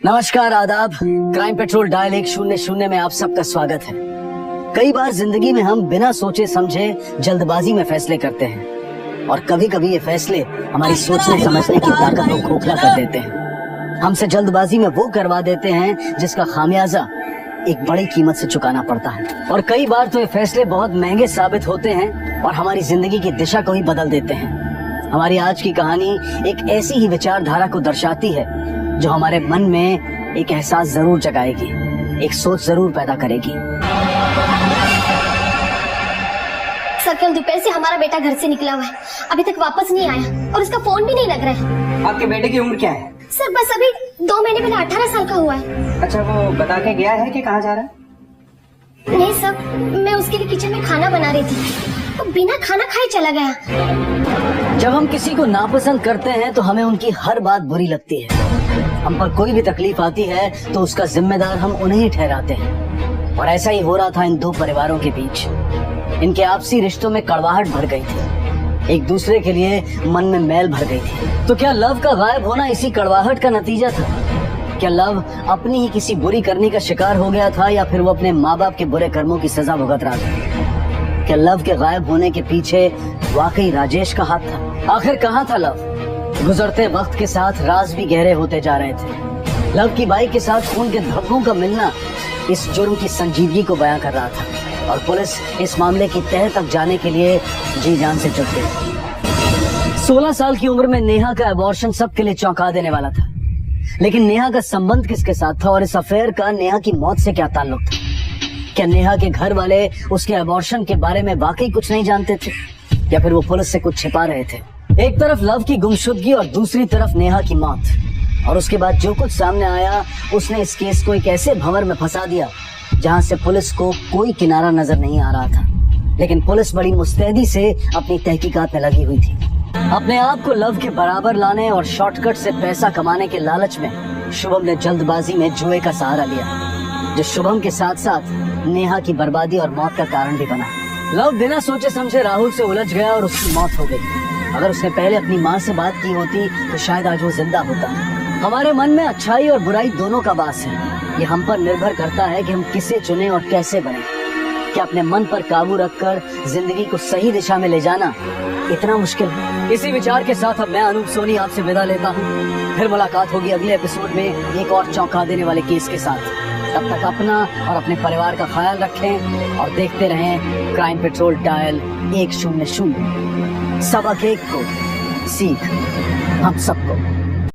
नमस्कार, आदाब। Crime petrol dial 100 में आप सबका स्वागत है। कई बार जिंदगी में हम बिना सोचे समझे जल्दबाजी में फैसले करते हैं और कभी कभी ये फैसले हमारी सोचने समझने की ताकत को खोखला कर देते हैं। हमसे जल्दबाजी में वो करवा देते हैं जिसका खामियाजा एक बड़ी कीमत से चुकाना पड़ता है। और कई बार तो ये फैसले बहुत महंगे साबित होते हैं और हमारी जिंदगी की दिशा को ही बदल देते हैं। हमारी आज की कहानी एक ऐसी ही विचारधारा को दर्शाती है जो हमारे मन में एक एहसास जरूर जगाएगी, एक सोच जरूर पैदा करेगी। सर, कल दोपहर से हमारा बेटा घर से निकला हुआ है, अभी तक वापस नहीं आया और उसका फोन भी नहीं लग रहा है। आपके बेटे की उम्र क्या है? सर, बस अभी 2 महीने पहले 18 साल का हुआ है। अच्छा, वो बता के गया है कि कहाँ जा रहा है? नहीं सर, मैं उसके लिए किचन में खाना बना रही थी तो बिना खाना खाए चला गया। जब हम किसी को नापसंद करते हैं तो हमें उनकी हर बात बुरी लगती है। हम पर कोई भी तकलीफ आती है तो उसका जिम्मेदार हम उन्हें ही ठहराते हैं। और ऐसा ही हो रहा था इन दो परिवारों के बीच। इनके आपसी रिश्तों में कड़वाहट भर गई थी, एक दूसरे के लिए मन में मैल भर गई थी। तो क्या लव का गायब होना इसी कड़वाहट का नतीजा था? क्या लव अपनी ही किसी बुरी करनी का शिकार हो गया था या फिर वो अपने माँ बाप के बुरे कर्मों की सजा भुगत रहा था? क्या लव के गायब होने के पीछे वाकई राजेश का हाथ था? आखिर कहाँ था लव? गुजरते वक्त के साथ राज भी गहरे होते जा रहे थे। लव की बाइक के साथ खून के धब्बों का मिलना इस जुर्म की संजीदगी को बयां कर रहा था और पुलिस इस मामले की तह तक जाने के लिए जी जान से जुट गई। 16 साल की उम्र में नेहा का अबॉर्शन सबके लिए चौंका देने वाला था। लेकिन नेहा का संबंध किसके साथ था और इस अफेयर का नेहा की मौत से क्या ताल्लुक था? क्या नेहा के घर वाले उसके अबॉर्शन के बारे में वाकई कुछ नहीं जानते थे या फिर वो पुलिस से कुछ छिपा रहे थे? एक तरफ लव की गुमशुदगी और दूसरी तरफ नेहा की मौत। और उसके बाद जो कुछ सामने आया उसने इस केस को एक ऐसे भंवर में फंसा दिया जहां से पुलिस को कोई किनारा नजर नहीं आ रहा था। लेकिन पुलिस बड़ी मुस्तैदी से अपनी तहकीकात में लगी हुई थी। अपने आप को लव के बराबर लाने और शॉर्टकट से पैसा कमाने के लालच में शुभम ने जल्दबाजी में जुए का सहारा लिया, जो शुभम के साथ साथ नेहा की बर्बादी और मौत का कारण भी बना। लव बिना सोचे समझे राहुल से उलझ गया और उसकी मौत हो गई। अगर उसने पहले अपनी माँ से बात की होती तो शायद आज वो जिंदा होता। हमारे मन में अच्छाई और बुराई दोनों का वास है। ये हम पर निर्भर करता है कि हम किसे चुने और कैसे बने। क्या अपने मन पर काबू रखकर जिंदगी को सही दिशा में ले जाना इतना मुश्किल है? इसी विचार के साथ अब मैं अनूप सोनी आपसे विदा लेता हूँ। फिर मुलाकात होगी अगले एपिसोड में एक और चौंका देने वाले केस के साथ। तब तक अपना और अपने परिवार का ख्याल रखें और देखते रहें क्राइम पेट्रोल डायल 100। सबक एक को सीख हम सबको।